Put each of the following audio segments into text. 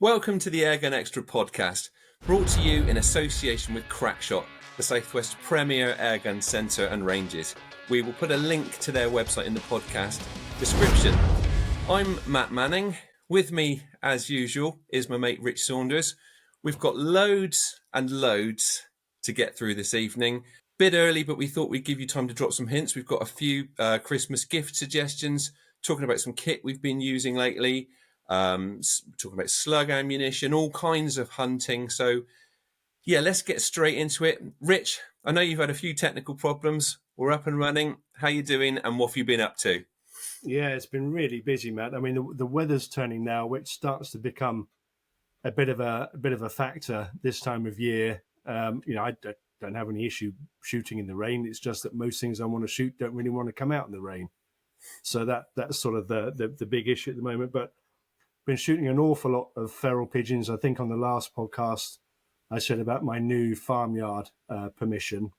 Welcome to the Airgun Extra Podcast, brought to you in association with Crackshot, the Southwest's premier airgun centre and ranges. We will put a link to their website in the podcast description. I'm Matt Manning. With me, as usual, is my mate Rich Saunders. We've got loads and loads to get through this evening. Bit early, but we thought we'd give you time to drop some hints. We've got a few Christmas gift suggestions, talking about some kit we've been using lately, talking about slug ammunition, all kinds of hunting. So, yeah, let's get straight into it. Rich, I know you've had a few technical problems. We're up and running. How you doing, and what have you been up to? Yeah, it's been really busy, Matt. I mean, the weather's turning now, which starts to become a bit of a factor this time of year. I don't have any issue shooting in the rain. It's just that most things I want to shoot don't really want to come out in the rain. So that's sort of the big issue at the moment. But been shooting an awful lot of feral pigeons. I think on the last podcast I said about my new farmyard permission,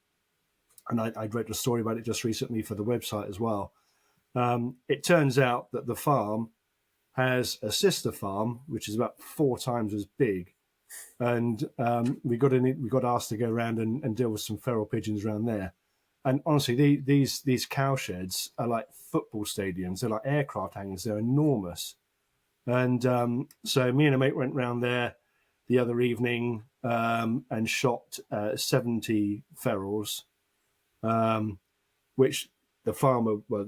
and I'd read a story about it just recently for the website as well. It turns out that the farm has a sister farm which is about 4 times as big, and we got asked to go around and deal with some feral pigeons around there. And honestly, these cow sheds are like football stadiums. They're like aircraft hangars. They're enormous. And so me and a mate went round there the other evening and shot 70 ferals, which the farmer, well,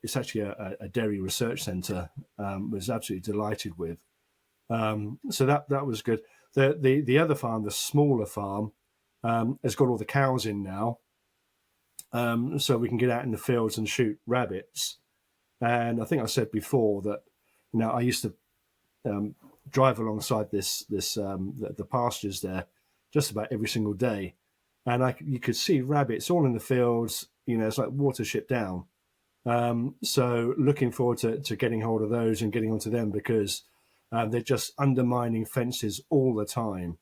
it's actually a dairy research centre, was absolutely delighted with. So that was good. The other farm, the smaller farm, has got all the cows in now, so we can get out in the fields and shoot rabbits. And I think I said before that, I used to drive alongside the pastures there just about every single day, and you could see rabbits all in the fields. It's like Watership Down. So looking forward to getting hold of those and getting onto them, because they're just undermining fences all the time,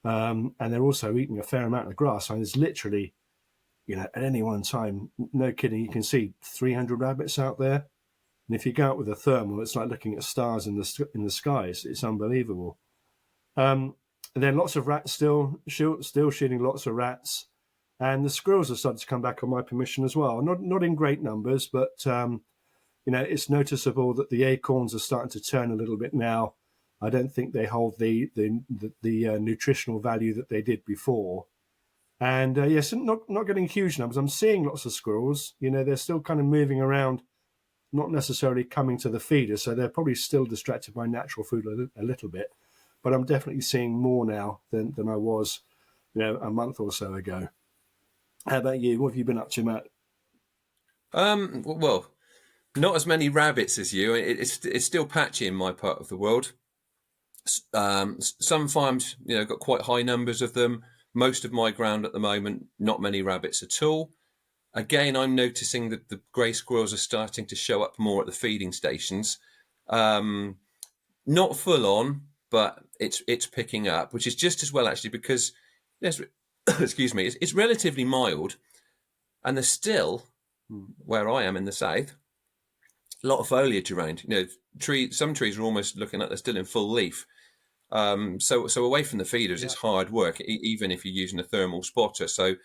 and they're also eating a fair amount of grass. And there's literally, at any one time, no kidding, you can see 300 rabbits out there. And if you go out with a thermal, it's like looking at stars in the skies. It's unbelievable. And then lots of rats, still shooting lots of rats. And the squirrels have started to come back on my permission as well. Not in great numbers, but it's noticeable that the acorns are starting to turn a little bit now. I don't think they hold the nutritional value that they did before. And yes, not getting huge numbers. I'm seeing lots of squirrels. They're still kind of moving around, not necessarily coming to the feeder, so they're probably still distracted by natural food a little bit. But I'm definitely seeing more now than I was, a month or so ago. How about you? What have you been up to, Matt? Well, not as many rabbits as you. It's still patchy in my part of the world. Some farms, got quite high numbers of them. Most of my ground at the moment, not many rabbits at all. Again, I'm noticing that the grey squirrels are starting to show up more at the feeding stations. Not full on, but it's picking up, which is just as well, actually, because excuse me, it's relatively mild, and there's still, where I am in the south, a lot of foliage around. Some trees are almost looking like they're still in full leaf. So away from the feeders, It's hard work, even if you're using a thermal spotter. So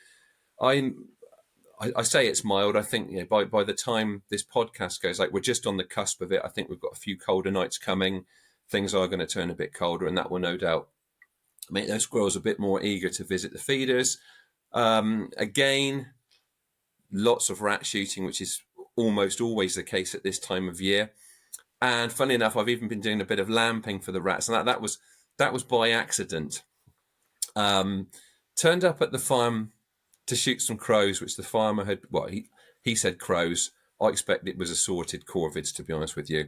I say it's mild. I think by the time this podcast goes, we're just on the cusp of it. I think we've got a few colder nights coming. Things are going to turn a bit colder, and that will no doubt make those squirrels a bit more eager to visit the feeders. Again, lots of rat shooting, which is almost always the case at this time of year. And funny enough, I've even been doing a bit of lamping for the rats, and that was by accident. Turned up at the farm to shoot some crows, which the farmer had. Well, he said crows. I expect it was assorted corvids, to be honest with you.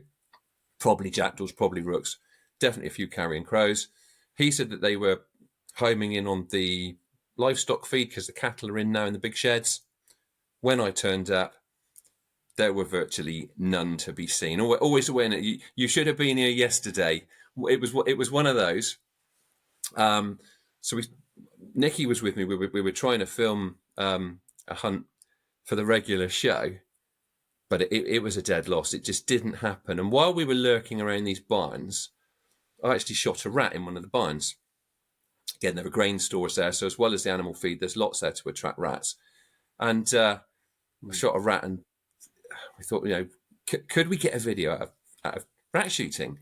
Probably jackdaws, probably rooks, definitely a few carrion crows. He said that they were homing in on the livestock feed because the cattle are in now in the big sheds. When I turned up, there were virtually none to be seen. Always aware that you should have been here yesterday. It was one of those. So Nikki was with me. We were trying to film a hunt for the regular show, but it was a dead loss. It just didn't happen. And while we were lurking around these barns, I actually shot a rat in one of the barns. Again, there are grain stores there, so as well as the animal feed, there's lots there to attract rats. And I shot a rat, and we thought, could we get a video out of rat shooting?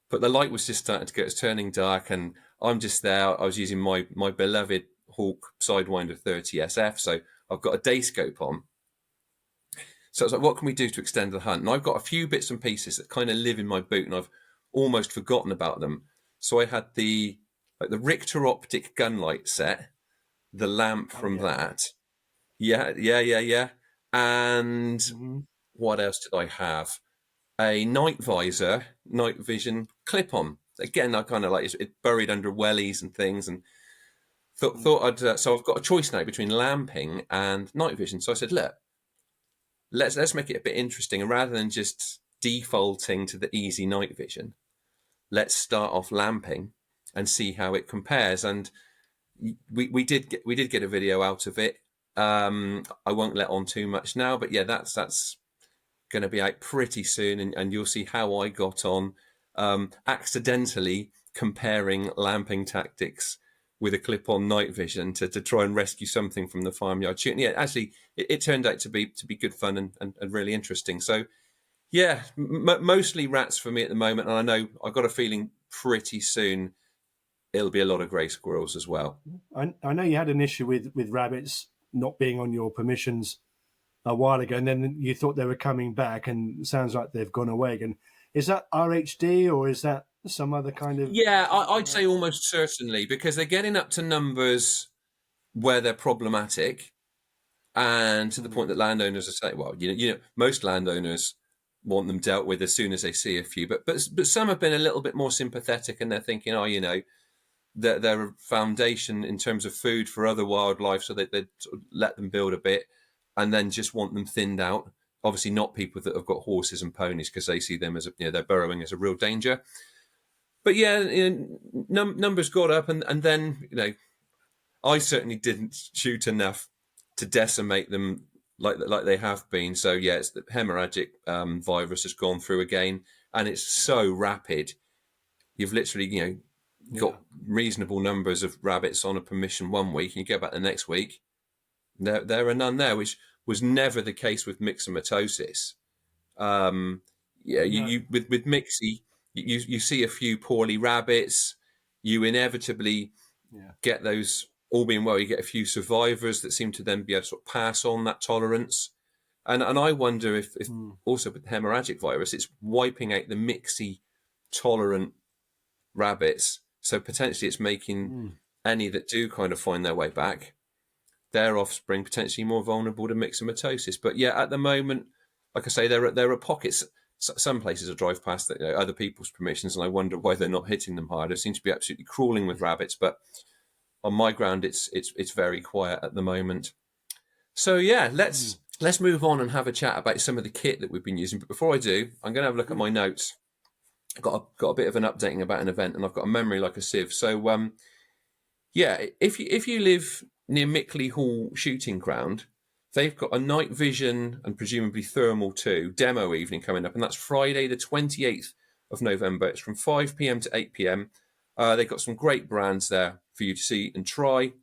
But the light was just starting to go, it's turning dark, and I'm just there. I was using my beloved Hawk Sidewinder 30 SF, so I've got a day scope on. So I was like, what can we do to extend the hunt? And I've got a few bits and pieces that kind of live in my boot, and I've almost forgotten about them. So I had the Richter optic gun light set, the lamp from that. Yeah. And what else did I have? A night visor, night vision clip-on. Again, I kind of like it buried under wellies and things, and thought I'd. So I've got a choice now between lamping and night vision. So I said, look, let's make it a bit interesting, and rather than just defaulting to the easy night vision, let's start off lamping and see how it compares. And we did get a video out of it. I won't let on too much now, but yeah, that's going to be out pretty soon, and you'll see how I got on accidentally comparing lamping tactics with a clip-on night vision to try and rescue something from the farmyard shooting. Yeah, actually, it turned out to be good fun and really interesting. So, yeah, mostly rats for me at the moment, and I know I've got a feeling pretty soon it'll be a lot of grey squirrels as well. I know you had an issue with rabbits not being on your permissions a while ago, and then you thought they were coming back, and it sounds like they've gone away again. Is that RHD, or is that some other kind of... Yeah, I'd say almost certainly, because they're getting up to numbers where they're problematic, and to the point that landowners are saying, well, most landowners want them dealt with as soon as they see a few, but some have been a little bit more sympathetic, and they're thinking, that they're a foundation in terms of food for other wildlife, so they sort of let them build a bit and then just want them thinned out. Obviously not people that have got horses and ponies, because they see them as they're burrowing as a real danger. But yeah, numbers got up, and then I certainly didn't shoot enough to decimate them like they have been. So yeah, it's the hemorrhagic virus has gone through again, and it's so rapid. You've literally got reasonable numbers of rabbits on a permission one week, and you go back the next week, there are none there, which was never the case with myxomatosis. With Mixie, you see a few poorly rabbits. You inevitably get those, all being well, you get a few survivors that seem to then be able to sort of pass on that tolerance. And I wonder if also with the hemorrhagic virus, it's wiping out the Mixie tolerant rabbits. So potentially it's making any that do kind of find their way back, their offspring, potentially more vulnerable to myxomatosis. But yeah, at the moment, like I say, there are pockets. Some places I drive past that other people's permissions, and I wonder why they're not hitting them hard. They seem to be absolutely crawling with rabbits, but on my ground, it's very quiet at the moment. So yeah, let's move on and have a chat about some of the kit that we've been using. But before I do, I'm going to have a look at my notes. I've got a bit of an updating about an event, and I've got a memory like a sieve. So if you live near Mickley Hall shooting ground, they've got a night vision and presumably thermal 2 demo evening coming up, and that's Friday the 28th of November. It's from 5 p.m. to 8 p.m. They've got some great brands there for you to see and try.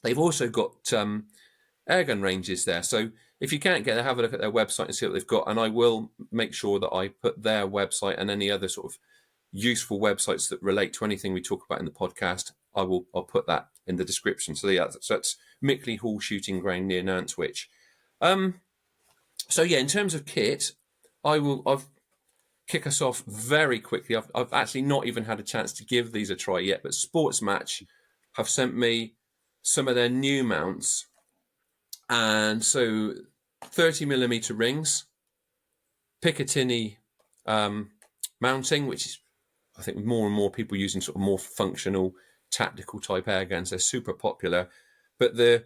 They've also got airgun ranges there. So if you can't get there, have a look at their website and see what they've got. And I will make sure that I put their website and any other sort of useful websites that relate to anything we talk about in the podcast. I'll put that in the description. So yeah, so that's Mickley Hall shooting ground near Nantwich. So yeah, in terms of kit, I've kick us off very quickly. I've actually not even had a chance to give these a try yet, but SportsMatch have sent me some of their new mounts. And so 30mm rings, Picatinny mounting, which is, I think, more and more people using sort of more functional, tactical type air guns. They're super popular. But the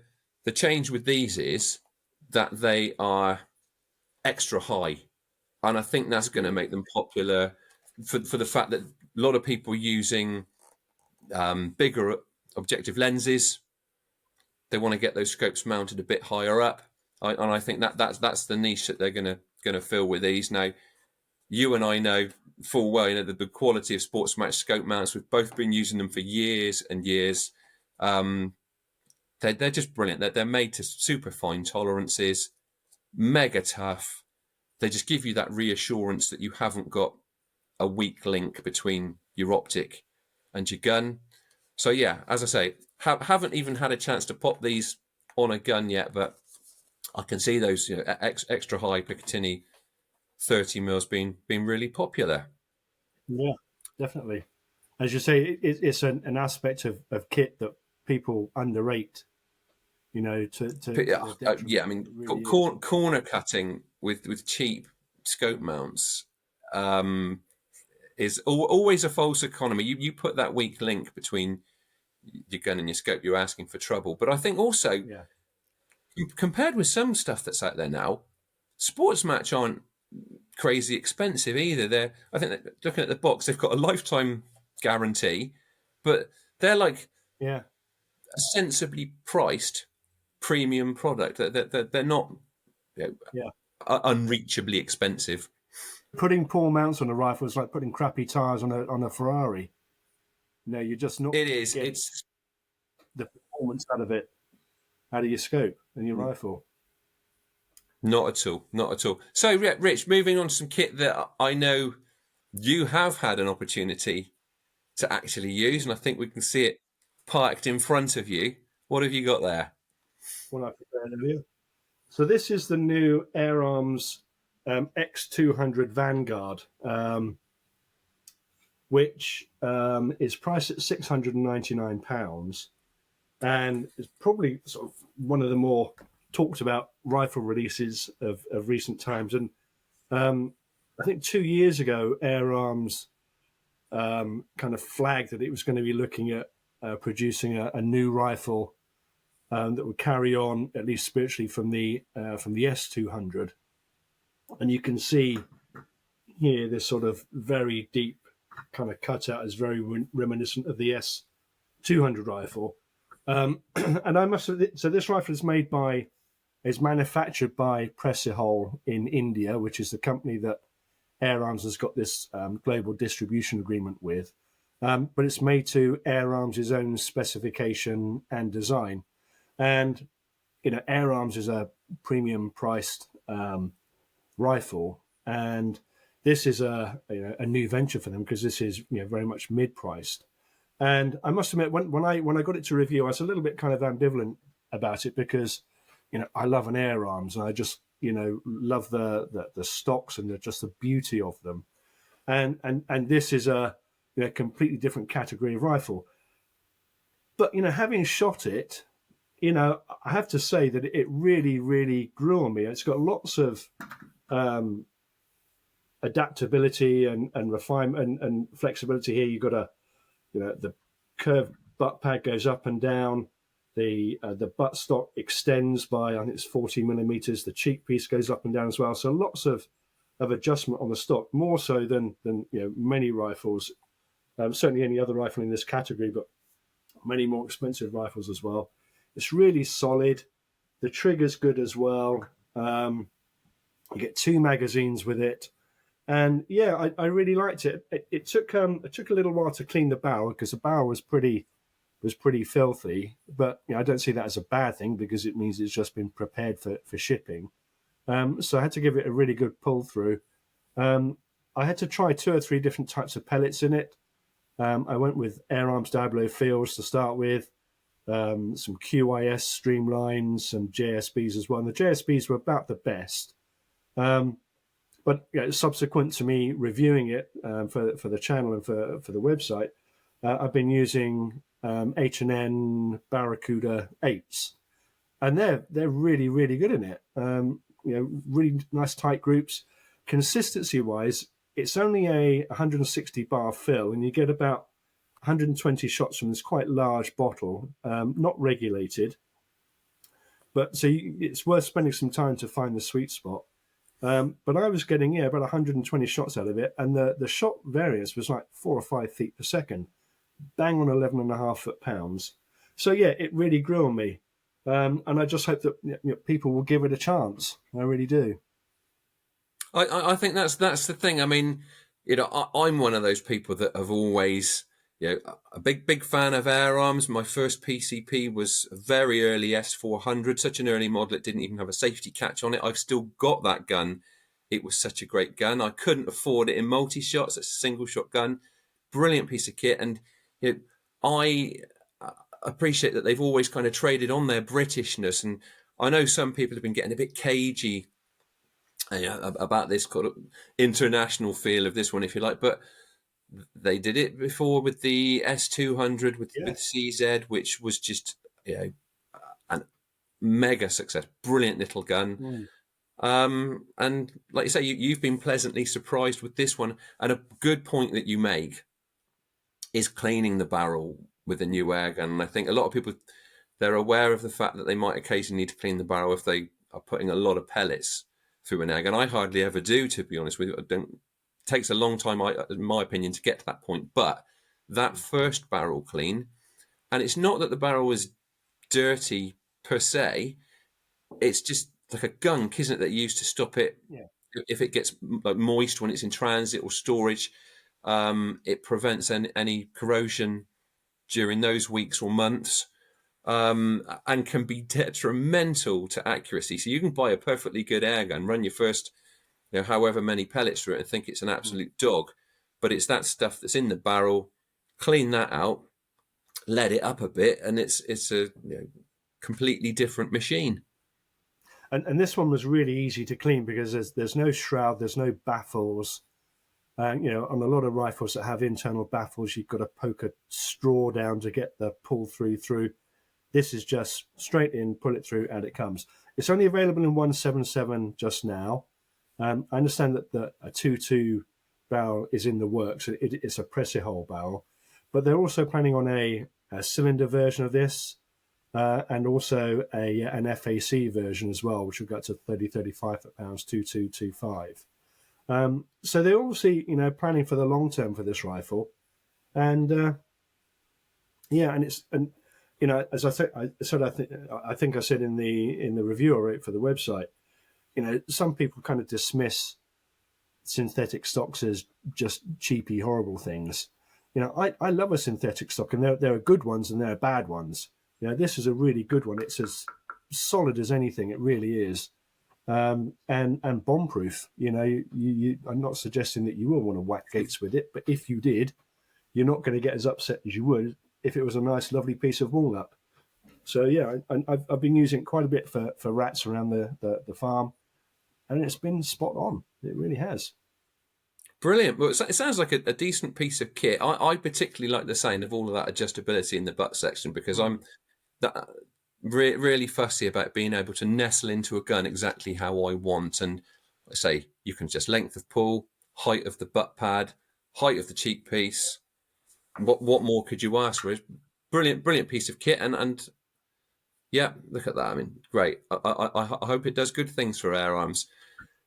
change with these is that they are extra high. And I think that's going to make them popular for the fact that a lot of people using bigger objective lenses. They want to get those scopes mounted a bit higher up, and I think that's the niche that they're going to fill with these. Now, you and I know full well, the quality of SportsMatch scope mounts. We've both been using them for years and years. They're just brilliant. They're made to super fine tolerances, mega tough. They just give you that reassurance that you haven't got a weak link between your optic and your gun. So yeah, as I say, haven't even had a chance to pop these on a gun yet, but I can see those extra high Picatinny 30 mils being really popular. Yeah, definitely. As you say, it's an aspect of kit that people underrate. Yeah, I mean, really corner cutting with cheap scope mounts is always a false economy. You put that weak link between your gun and your scope, you're asking for trouble. But I think also, compared with some stuff that's out there now, SportsMatch aren't crazy expensive either. I think looking at the box, they've got a lifetime guarantee, but they're like a sensibly priced premium product. They're not unreachably expensive. Putting poor mounts on a rifle is like putting crappy tires on a Ferrari. No, you're just not. It is. It's the performance out of your scope and your rifle. Not at all. Not at all. So, Rich, moving on to some kit that I know you have had an opportunity to actually use, and I think we can see it parked in front of you. What have you got there? Well, I prepared earlier. So this is the new AirArms X200 Vanguard, which is priced at £699, and is probably sort of one of the more talked about rifle releases of recent times. And I think 2 years ago, AirArms kind of flagged that it was going to be looking at producing a new rifle that would carry on, at least spiritually, from the S200. And you can see here this sort of very deep kind of cutout is very reminiscent of the S200 rifle. And I must have, so this rifle is manufactured by Pressihol in India, which is the company that AirArms has got this global distribution agreement with. But it's made to AirArms' own specification and design. And, AirArms is a premium priced rifle. And this is a new venture for them because this is very much mid-priced. And I must admit, when I got it to review, I was a little bit kind of ambivalent about it because, I love an AirArms and I just, love the stocks and just the beauty of them. And this is a completely different category of rifle. But, having shot it, I have to say that it really, really grew on me. It's got lots of adaptability and refinement and flexibility here. You've got the curved butt pad goes up and down. The buttstock extends by, I think it's 40 millimeters. The cheek piece goes up and down as well. So lots of adjustment on the stock, more so than many rifles. Certainly any other rifle in this category, but many more expensive rifles as well. It's really solid. The trigger's good as well. You get 2 magazines with it. And yeah, I really liked it. It took a little while to clean the barrel because the barrel was pretty filthy. But I don't see that as a bad thing because it means it's just been prepared for shipping. So I had to give it a really good pull through. I had to try 2 or 3 different types of pellets in it. I went with AirArms Diablo Fields to start with, some QIS Streamlines, some JSBs as well. And the JSBs were about the best. But subsequent to me reviewing it for the channel and for the website, I've been using H&N Barracuda 8s, and they're really, really good in it. Really nice tight groups. Consistency wise, it's only a 160 bar fill, and you get about 120 shots from this quite large bottle, not regulated. But so it's worth spending some time to find the sweet spot. But I was getting about 120 shots out of it, and the shot variance was like 4 or 5 feet per second, bang on 11.5 foot-pounds. So yeah, it really grew on me, and I just hope that people will give it a chance. I really do. I think that's the thing. I mean, I'm one of those people that have always, a big fan of AirArms. My first PCP was a very early S400, such an early model it didn't even have a safety catch on it. I've still got that gun. It was such a great gun. I couldn't afford it in multi-shots. It's a single shot gun. Brilliant piece of kit. And I appreciate that they've always kind of traded on their Britishness. And I know some people have been getting a bit cagey about this kind of international feel of this one, if you like. But they did it before with the S200 with CZ, which was just a mega success. Brilliant little gun. And like you say, you've been pleasantly surprised with this one. And a good point that you make is cleaning the barrel with a new airgun. And I think a lot of people, they're aware of the fact that they might occasionally need to clean the barrel if they are putting a lot of pellets through an airgun. I hardly ever do, to be honest with you. It takes a long time, in my opinion, to get to that point. But that first barrel clean, and it's not that the barrel is dirty per se, it's just like a gunk, isn't it, that you use to stop it if it gets like moist when it's in transit or storage. It prevents any corrosion during those weeks or months, and can be detrimental to accuracy. So you can buy a perfectly good airgun, run your first, however many pellets through it, and think it's an absolute dog, but it's that stuff that's in the barrel. Clean that out, let it up a bit, and it's a completely different machine. And this one was really easy to clean because there's no shroud, there's no baffles. On a lot of rifles that have internal baffles, you've got to poke a straw down to get the pull through. This is just straight in, pull it through, and it comes. It's only available in 177 just now. I understand that a 2.2 barrel is in the works. It's a pressure-hole barrel, but they're also planning on a cylinder version of this, and also an FAC version as well, which will go up to 35 pounds, 2225. So they're obviously, planning for the long term for this rifle, and as I said, I think I said in the review I wrote for the website, some people kind of dismiss synthetic stocks as just cheapy, horrible things. I love a synthetic stock, and there are good ones and there are bad ones. This is a really good one. It's as solid as anything. It really is. And bomb proof. I'm not suggesting that you will want to whack gates with it, but if you did, you're not going to get as upset as you would if it was a nice, lovely piece of walnut. So I've been using it quite a bit for rats around the farm, and it's been spot on. It really has. Brilliant. Well, it sounds like a decent piece of kit. I particularly like the sound of all of that adjustability in the butt section, because I'm really fussy about being able to nestle into a gun exactly how I want. And I say you can just length of pull, height of the butt pad, height of the cheek piece. What more could you ask for? Brilliant piece of kit. And yeah, look at that. I mean, great. I hope it does good things for AirArms.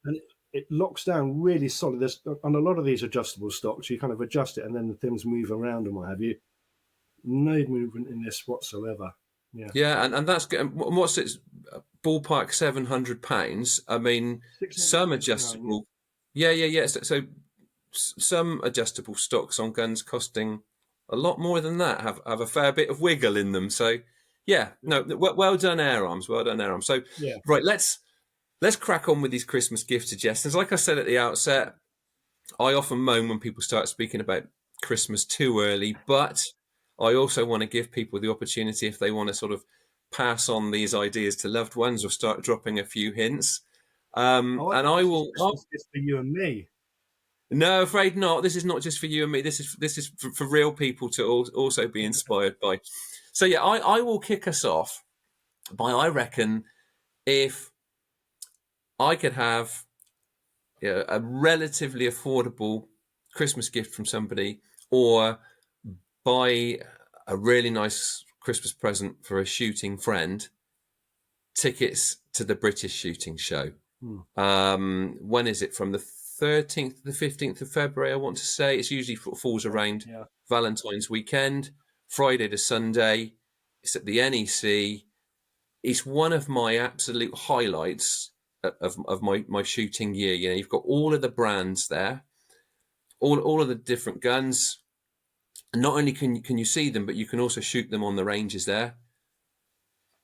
And it locks down really solid. There's on a lot of these adjustable stocks, you kind of adjust it and then the things move around and what have you. No movement in this whatsoever. Yeah, and that's good. What's it? Ballpark £700. I mean, some adjustable. Yeah. So some adjustable stocks on guns costing a lot more than that have a fair bit of wiggle in them. So yeah, no, well done, AirArms. Well done, AirArms. So right, let's crack on with these Christmas gift suggestions. Like I said at the outset, I often moan when people start speaking about Christmas too early, but I also want to give people the opportunity, if they want to sort of pass on these ideas to loved ones or start dropping a few hints. And I will. It's for you and me. No, afraid not. This is not just for you and me. This is for real people to also be inspired by. So yeah, I will kick us off by, I reckon, if I could have a relatively affordable Christmas gift from somebody, or buy a really nice Christmas present for a shooting friend, tickets to the British shooting show. When is it? From the 13th to the 15th of February, I want to say. It's usually falls around Valentine's weekend, Friday to Sunday. It's at the NEC. It's one of my absolute highlights of my shooting year. You know, you've got all of the brands there, all of the different guns. And not only can you see them, but you can also shoot them on the ranges there.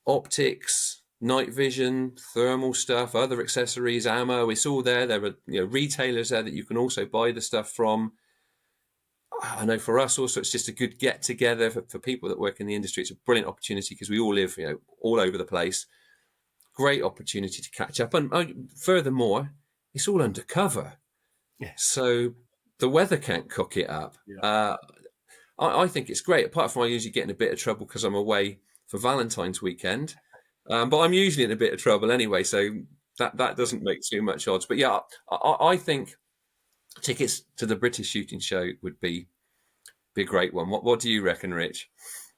Optics, night vision, thermal stuff, other accessories, ammo, it's all there. There are, you know, retailers there that you can also buy the stuff from. I know for us also, it's just a good get together for people that work in the industry. It's a brilliant opportunity because we all live, you know, all over the place. Great opportunity to catch up. And furthermore, it's all undercover. Yeah. So the weather can't cook it up. Yeah. I think it's great, apart from I usually get in a bit of trouble because I'm away for Valentine's weekend. But I'm usually in a bit of trouble anyway, so that doesn't make too much odds. But yeah, I think tickets to the British Shooting Show would be a great one. What do you reckon, Rich?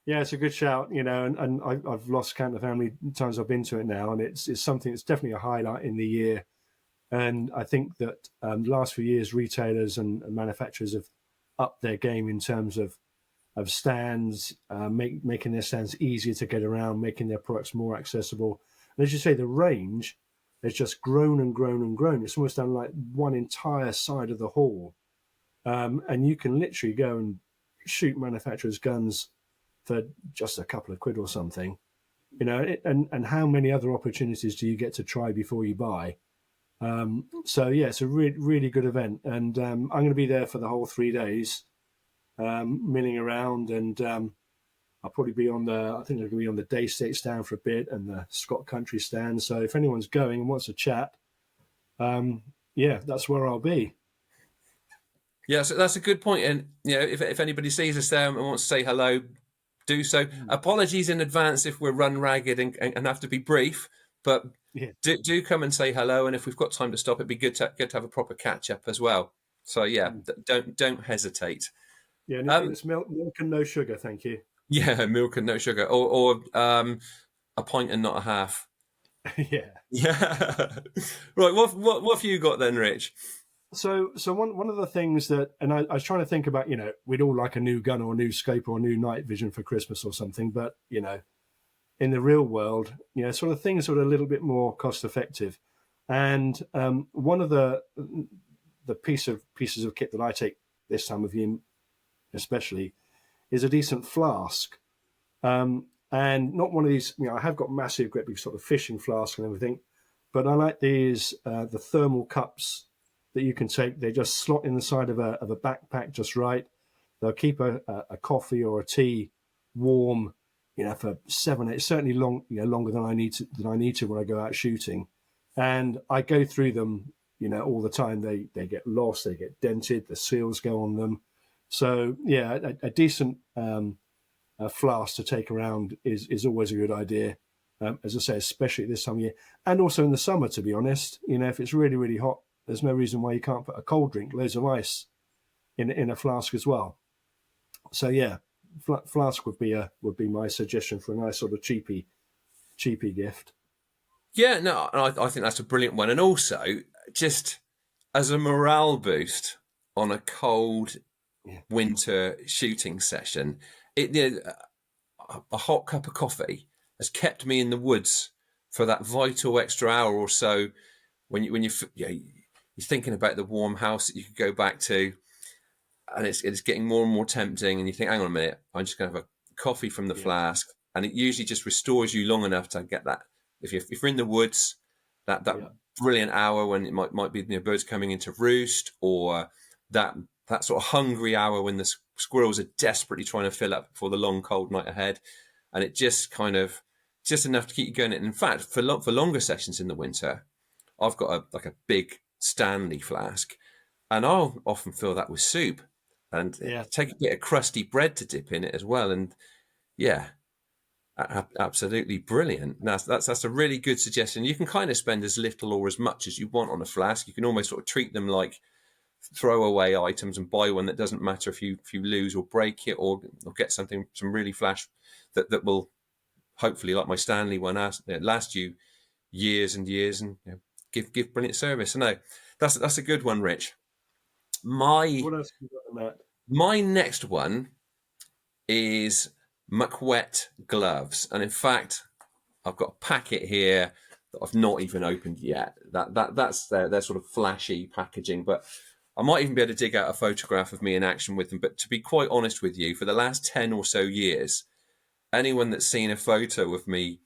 Yeah, it's a good shout, you know, and I've lost count of how many times I've been to it now, and it's something that's definitely a highlight in the year. And I think that the last few years, retailers and manufacturers have upped their game in terms of stands, making their stands easier to get around, making their products more accessible. And as you say, the range has just grown and grown and grown. It's almost done like one entire side of the hall. And you can literally go and shoot manufacturers' guns for just a couple of quid or something, you know, and how many other opportunities do you get to try before you buy? So yeah, it's a really good event, and I'm going to be there for the whole 3 days, milling around, and I'll probably be on I think I'm going to be on the Day State stand for a bit and the Scott Country stand. So if anyone's going and wants to chat, yeah, that's where I'll be. Yeah, so that's a good point. And you know, if anybody sees us there and wants to say hello, do so. Apologies in advance if we're run ragged and have to be brief, but yeah, do come and say hello. And if we've got time to stop, it'd be good to have a proper catch up as well. So yeah, don't hesitate. Yeah, and it's milk and no sugar, thank you. Yeah, milk and no sugar, or a pint and not a half. Yeah. Yeah. Right. What have you got then, Rich? So one of the things that, and I was trying to think about, you know, we'd all like a new gun or a new scope or a new night vision for Christmas or something, but you know, in the real world, you know, sort of things that are a little bit more cost effective. And one of the pieces of kit that I take this time of year, especially, is a decent flask, and not one of these. You know, I have got massive, great big sort of fishing flask and everything, but I like these the thermal cups that you can take. They just slot in the side of a backpack just right. They'll keep a coffee or a tea warm, you know, for 7, 8, certainly longer than I need to when I go out shooting. And I go through them, you know, all the time. They get lost, they get dented, the seals go on them. So yeah, a decent flask to take around is always a good idea. As I say, especially at this time of year, and also in the summer, to be honest. You know, if it's really, really hot, there's no reason why you can't put a cold drink, loads of ice, in a flask as well. So yeah, flask would be my suggestion for a nice sort of cheapy gift. Yeah, no, I think that's a brilliant one, and also just as a morale boost on a cold winter shooting session, a hot cup of coffee has kept me in the woods for that vital extra hour or so when you're thinking about the warm house that you could go back to, and it's getting more and more tempting, and you think, hang on a minute, I'm just going to have a coffee from the flask, and it usually just restores you long enough to get that. If you're in the woods, that brilliant hour when it might be, you know, birds coming into roost, or that sort of hungry hour when the squirrels are desperately trying to fill up for the long cold night ahead, and it just just enough to keep you going. And in fact, for longer sessions in the winter, I've got a big Stanley flask, and I'll often fill that with soup and take a bit of crusty bread to dip in it as well. And yeah, absolutely brilliant. That's a really good suggestion. You can kind of spend as little or as much as you want on a flask. You can almost sort of treat them like throwaway items and buy one that doesn't matter if you lose or break it, or get some really flash that will hopefully, like my Stanley one, last you years and years, and give brilliant service. So no, that's a good one, Rich. What else have you got on that? My next one is Muckwet gloves, and in fact, I've got a packet here that I've not even opened yet. That's their sort of flashy packaging, but I might even be able to dig out a photograph of me in action with them. But to be quite honest with you, for the last 10 or so years, anyone that's seen a photo of me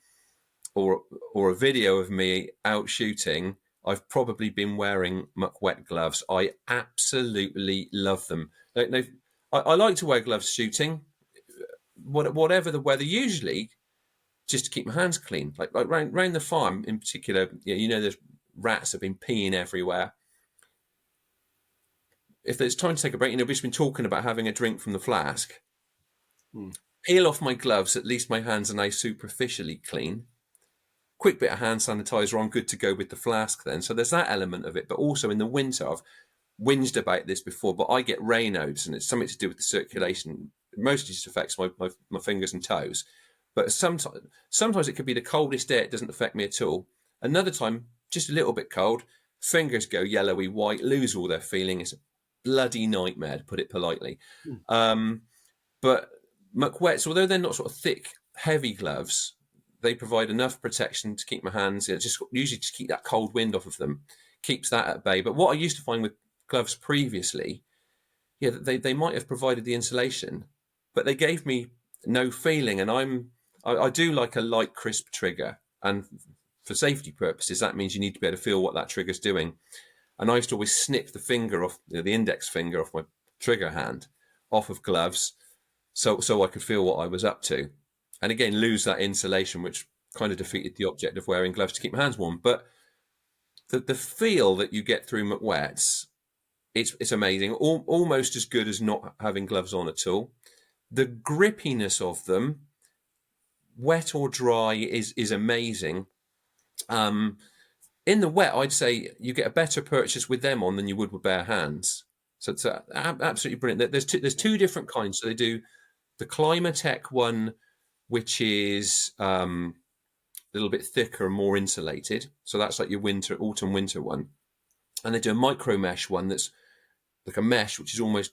or a video of me out shooting, I've probably been wearing muck wet gloves. I absolutely love them. I like to wear gloves shooting, whatever the weather, usually just to keep my hands clean. Like round the farm in particular, there's rats have been peeing everywhere. If there's time to take a break, we've just been talking about having a drink from the flask. Peel off my gloves, at least my hands are now superficially clean. Quick bit of hand sanitizer, I'm good to go with the flask then. So there's that element of it. But also in the winter, I've whinged about this before, but I get Raynaud's, and it's something to do with the circulation. It mostly just affects my fingers and toes. But sometimes it could be the coldest day, it doesn't affect me at all. Another time, just a little bit cold, fingers go yellowy white, lose all their feeling. It's a bloody nightmare, to put it politely. But muck wets, although they're not sort of thick, heavy gloves, they provide enough protection to keep my hands, usually just keep that cold wind off of them, keeps that at bay. But what I used to find with gloves previously, they might have provided the insulation, but they gave me no feeling. And I do like a light, crisp trigger. And for safety purposes, that means you need to be able to feel what that trigger's doing. And I used to always snip the finger off, the index finger off my trigger hand, off of gloves, so I could feel what I was up to. And again, lose that insulation, which kind of defeated the object of wearing gloves to keep my hands warm. But the feel that you get through McWets, it's amazing. Almost as good as not having gloves on at all. The grippiness of them, wet or dry, is amazing. In the wet, I'd say you get a better purchase with them on than you would with bare hands. So it's absolutely brilliant. There's two different kinds. So they do the Climatech one, which is a little bit thicker and more insulated. So that's like your autumn winter one. And they do a micro mesh one that's like a mesh, which is almost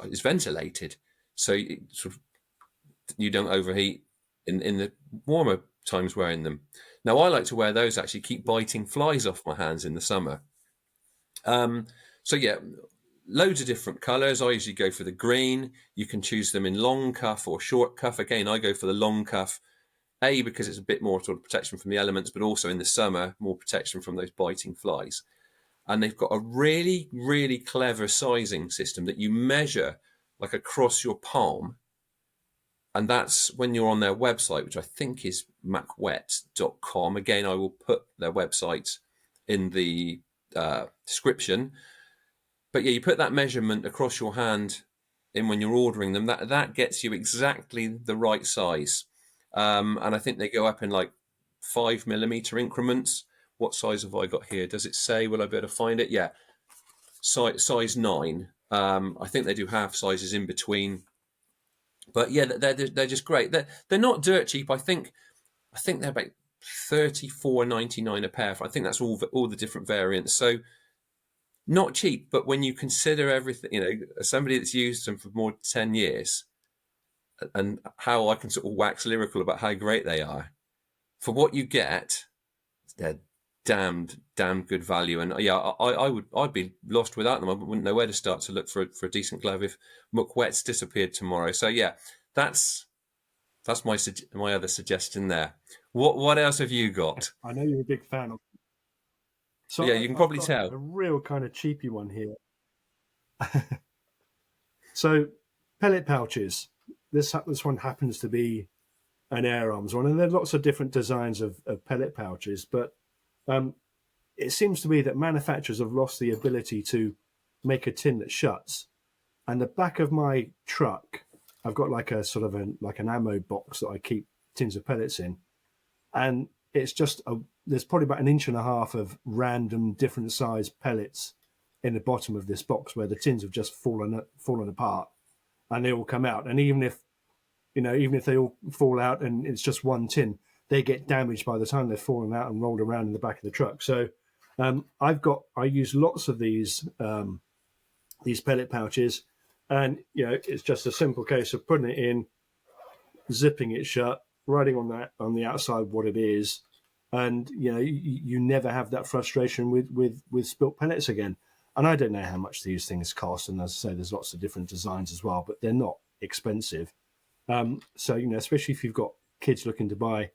is ventilated, so you don't overheat in the warmer times wearing them. Now I like to wear those, actually keep biting flies off my hands in the summer. So yeah, loads of different colours. I usually go for the green. You can choose them in long cuff or short cuff. Again, I go for the long cuff, because it's a bit more sort of protection from the elements, but also in the summer, more protection from those biting flies. And they've got a really, really clever sizing system that you measure like across your palm. And that's when you're on their website, which I think is macwet.com. Again, I will put their website in the description. But yeah, you put that measurement across your hand in when you're ordering them. That gets you exactly the right size. And I think they go up in like 5mm increments. What size have I got here? Does it say? Will I be able to find it? Yeah, size 9. I think they do half sizes in between. But yeah, they're just great. They're not dirt cheap. I think they're about $34.99 a pair. I think that's all the different variants. So not cheap, but when you consider everything, as somebody that's used them for more than 10 years, and how I can sort of wax lyrical about how great they are, for what you get, they're damn good value. And yeah, I'd be lost without them. I wouldn't know where to start to look for a decent glove if McWets disappeared tomorrow. So yeah, that's my other suggestion there. What else have you got? I know you're a big fan of. So yeah, you can probably tell a real kind of cheapy one here. So pellet pouches. This one happens to be an AirArms one, and there are lots of different designs of pellet pouches, but it seems to me that manufacturers have lost the ability to make a tin that shuts. And the back of my truck, I've got like a sort of like an ammo box that I keep tins of pellets in, and it's just there's probably about 1.5 inches of random different size pellets in the bottom of this box where the tins have just fallen apart, and they all come out. And even if they all fall out and it's just one tin, they get damaged by the time they've fallen out and rolled around in the back of the truck. So I use lots of these pellet pouches, and it's just a simple case of putting it in, zipping it shut, writing on the outside what it is, and you never have that frustration with spilt pellets again. And I don't know how much these things cost, and as I say, there's lots of different designs as well, but they're not expensive. So especially if you've got kids looking to buy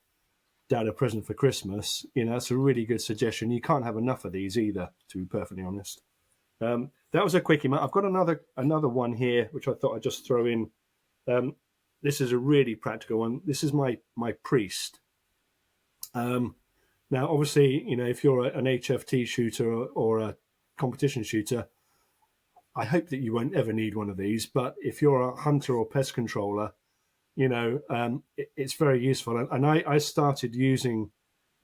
dad a present for Christmas, that's a really good suggestion. You can't have enough of these either, to be perfectly honest. That was a quickie, Matt. I've got another one here, which I thought I'd just throw in. This is a really practical one. This is my priest. Now, obviously, if you're an HFT shooter or a competition shooter, I hope that you won't ever need one of these. But if you're a hunter or pest controller, it's very useful. And I started using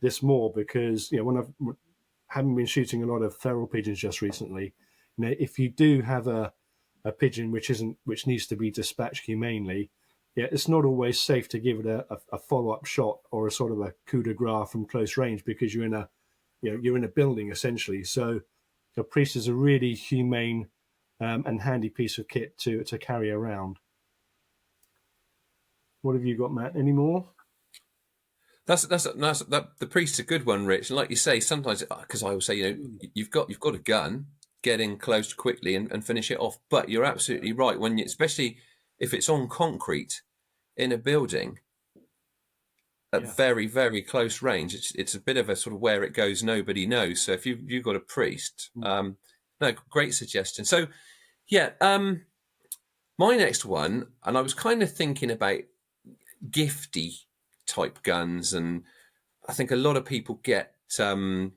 this more because, when I've haven't been shooting a lot of feral pigeons just recently, if you do have a pigeon which needs to be dispatched humanely, it's not always safe to give it a follow-up shot or a sort of a coup de grace from close range, because you're in a building essentially. So the priest is a really humane and handy piece of kit to carry around. What have you got, Matt? Any more? The priest's a good one, Rich. And like you say, sometimes, because I always say, you've got a gun, get in close quickly and finish it off. But you're absolutely right, especially if it's on concrete in a building at very, very close range, it's a bit of a sort of where it goes, nobody knows. So if you've got a priest, no, great suggestion. So my next one, and I was kind of thinking about gifty type guns, and I think a lot of people get fun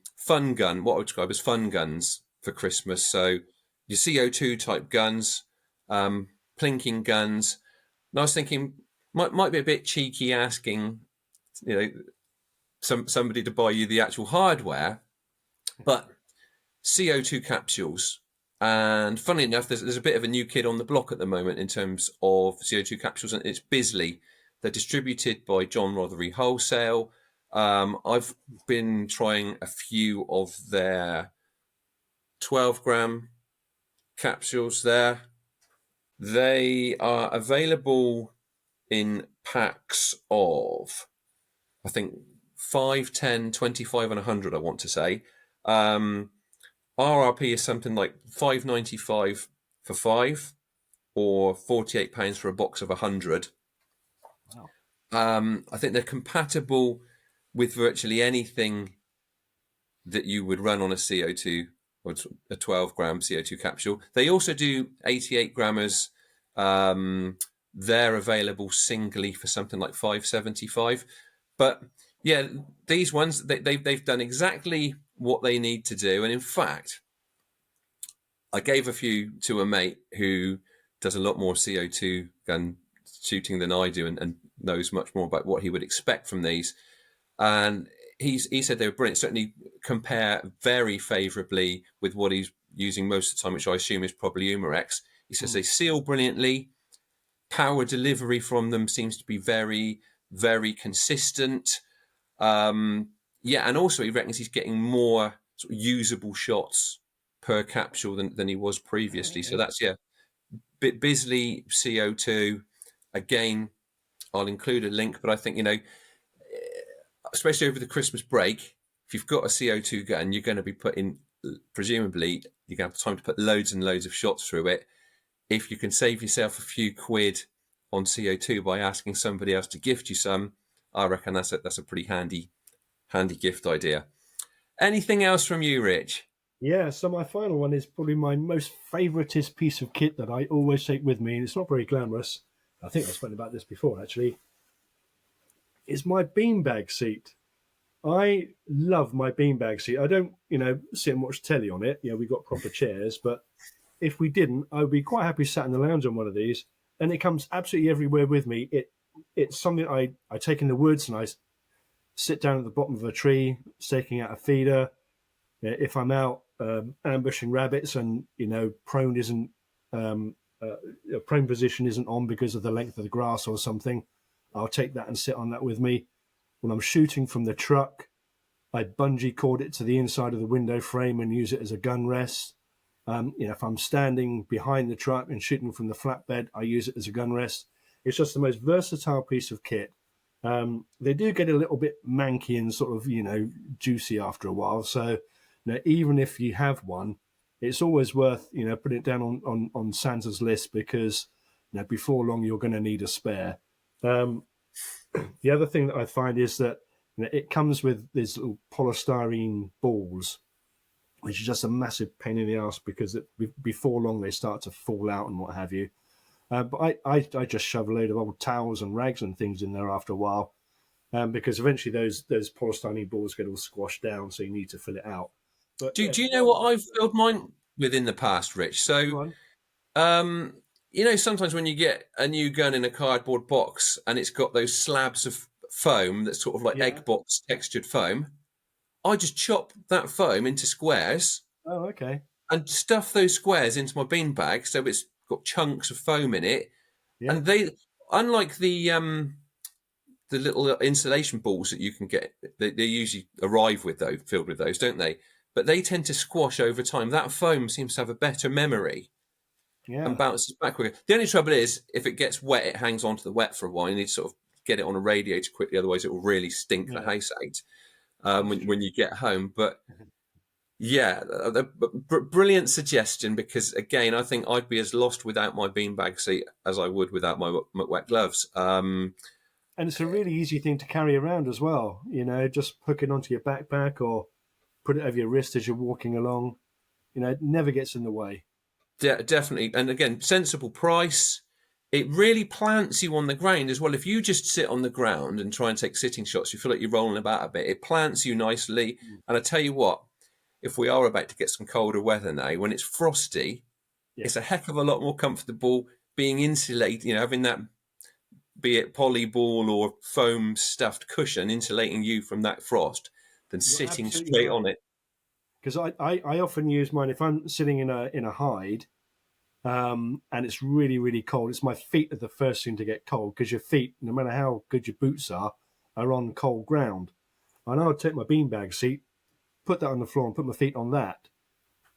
gun, what I would describe as fun guns for Christmas. So your CO2 type guns, plinking guns. And I was thinking might be a bit cheeky asking somebody to buy you the actual hardware, but CO2 capsules. And funnily enough, there's a bit of a new kid on the block at the moment in terms of CO2 capsules, and it's Bisley. They're distributed by John Rothery Wholesale. I've been trying a few of their 12-gram capsules there. They are available in packs of, I think, 5, 10, 25 and 100, I want to say. RRP is something like $5.95 for 5 or £48 for a box of 100. Wow. I think they're compatible with virtually anything that you would run on a CO2 or a 12-gram CO2 capsule. They also do 88 grammers. They're available singly for something like $5.75. But yeah, these ones, they've done exactly what they need to do. And in fact, I gave a few to a mate who does a lot more CO2 gun shooting than I do and knows much more about what he would expect from these. And he said they were brilliant. Certainly compare very favourably with what he's using most of the time, which I assume is probably Umarex. He says they seal brilliantly. Power delivery from them seems to be very, very consistent. And also he reckons he's getting more sort of usable shots per capsule than he was previously. So that's, Bisley CO2. Again, I'll include a link, but I think, especially over the Christmas break, if you've got a CO2 gun, you're going to be presumably, you're going to have time to put loads and loads of shots through it. If you can save yourself a few quid on CO2 by asking somebody else to gift you some, I reckon that's a pretty handy gift idea. Anything else from you, Rich? Yeah, so my final one is probably my most favouritist piece of kit that I always take with me, and it's not very glamorous. I think I've spoken about this before, actually. Is my beanbag seat. I love my beanbag seat. I don't, sit and watch telly on it. We've got proper chairs, but if we didn't, I would be quite happy sat in the lounge on one of these. And it comes absolutely everywhere with me. It's something I take in the woods, and I sit down at the bottom of a tree, staking out a feeder. If I'm out ambushing rabbits and, prone isn't, prone position isn't on because of the length of the grass or something, I'll take that and sit on that with me. When I'm shooting from the truck, I bungee cord it to the inside of the window frame and use it as a gun rest. If I'm standing behind the truck and shooting from the flatbed, I use it as a gun rest. It's just the most versatile piece of kit. They do get a little bit manky and sort of, juicy after a while. So, even if you have one, it's always worth, putting it down on Santa's list, because, before long you're going to need a spare. The other thing that I find is that it comes with these little polystyrene balls, which is just a massive pain in the ass, because before long they start to fall out and what have you. But I just shove a load of old towels and rags and things in there after a while, because eventually those polystyrene balls get all squashed down, so you need to fill it out. But, Do you know what I've filled mine with in the past, Rich? So, sometimes when you get a new gun in a cardboard box and it's got those slabs of foam that's sort of like egg box textured foam, I just chop that foam into squares. Oh, okay. And stuff those squares into my beanbag, so it's got chunks of foam in it. Yeah. And they, unlike the little insulation balls that you can get, they usually arrive with those, filled with those, don't they? But they tend to squash over time. That foam seems to have a better memory. Yeah. And bounces back quicker. The only trouble is, if it gets wet, it hangs onto the wet for a while. You need to sort of get it on a radiator quickly, otherwise it will really stink the house out when you get home. But yeah, brilliant suggestion, because again, I think I'd be as lost without my beanbag seat as I would without my wet gloves. And it's a really easy thing to carry around as well. Just hook it onto your backpack or put it over your wrist as you're walking along. It never gets in the way. Definitely. And again, sensible price. It really plants you on the ground as well. If you just sit on the ground and try and take sitting shots, you feel like you're rolling about a bit. It plants you nicely. And I tell you what, if we are about to get some colder weather now, when it's frosty, it's a heck of a lot more comfortable being insulated, having that, be it poly ball or foam stuffed cushion, insulating you from that frost, than sitting straight on it. Because I often use mine if I'm sitting in a hide, and it's really, really cold. It's my feet are the first thing to get cold, because your feet, no matter how good your boots are on cold ground. And I would take my beanbag seat, put that on the floor and put my feet on that.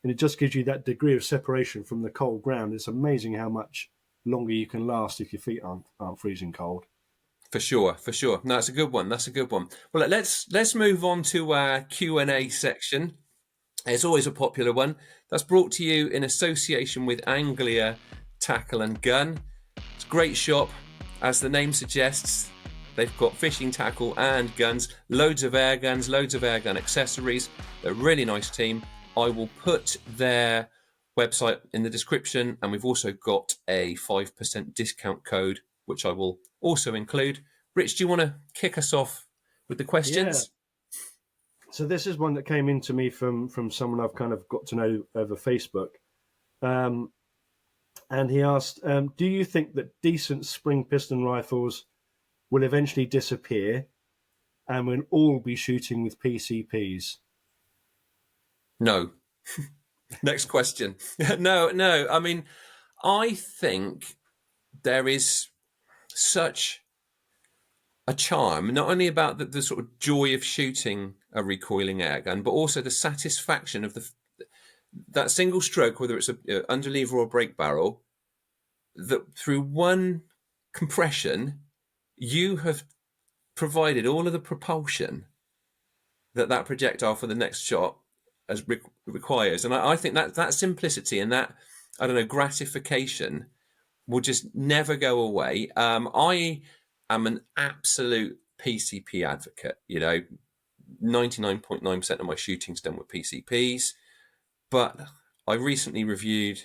And it just gives you that degree of separation from the cold ground. It's amazing how much longer you can last if your feet aren't freezing cold. For sure. No, that's a good one. Well, let's move on to our Q&A section. It's always a popular one. That's brought to you in association with Anglia Tackle and Gun. It's a great shop. As the name suggests, they've got fishing tackle and guns, loads of air guns, loads of air gun accessories. They're a really nice team. I will put their website in the description, and we've also got a 5% discount code, which I will also include. Rich, do you want to kick us off with the questions? Yeah. So this is one that came into me from someone I've kind of got to know over Facebook. And he asked, do you think that decent spring piston rifles will eventually disappear and we'll all be shooting with PCPs? No. Next question. No. I mean, I think there is such a charm, not only about the sort of joy of shooting a recoiling airgun, but also the satisfaction of that single stroke, whether it's a underlever or a brake barrel, that through one compression, you have provided all of the propulsion that projectile for the next shot as requires. And I think that simplicity and that, gratification will just never go away. I am an absolute PCP advocate. 99.9% of my shooting's done with PCPs. But I recently reviewed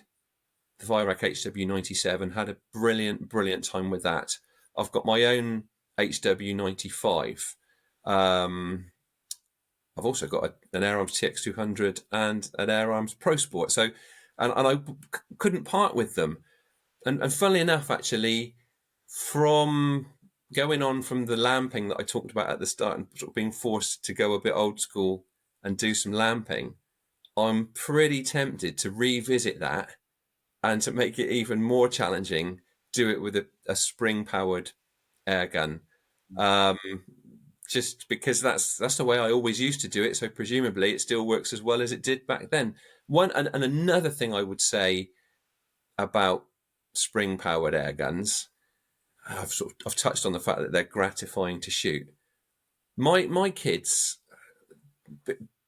the Vyrak HW97, had a brilliant time with that. I've got my own HW95. I've also got an AirArms TX200 and an AirArms Pro Sport. So, and I couldn't part with them. And funnily enough, actually, from going on from the lamping that I talked about at the start and sort of being forced to go a bit old school and do some lamping, I'm pretty tempted to revisit that and to make it even more challenging, do it with a spring-powered airgun. Just because that's the way I always used to do it. So presumably it still works as well as it did back then. And another thing I would say about spring-powered air guns, I've touched on the fact that they're gratifying to shoot. My kids,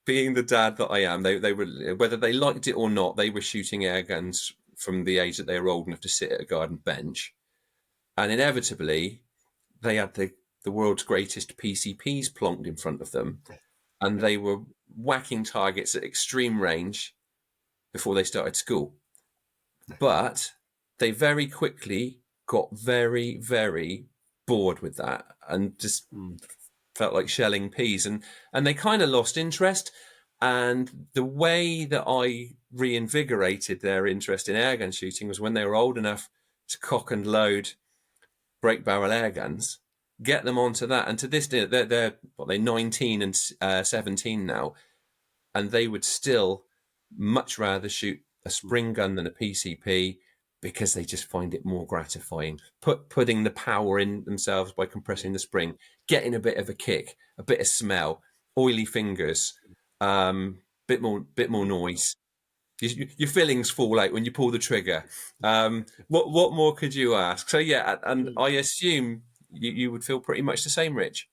being the dad that I am, they were, whether they liked it or not, they were shooting air guns from the age that they were old enough to sit at a garden bench, and inevitably they had the world's greatest PCPs plonked in front of them, and they were whacking targets at extreme range before they started school. But they very quickly got very, very bored with that and just felt like shelling peas, and they kind of lost interest. And the way that I reinvigorated their interest in airgun shooting was when they were old enough to cock and load break barrel air guns, get them onto that. And to this day, they're 19 and 17 now, and they would still much rather shoot a spring gun than a PCP because they just find it more gratifying. Putting the power in themselves by compressing the spring, getting a bit of a kick, a bit of smell, oily fingers, bit more noise. Your fillings fall out when you pull the trigger. What more could you ask? So yeah, and I assume you would feel pretty much the same, Rich.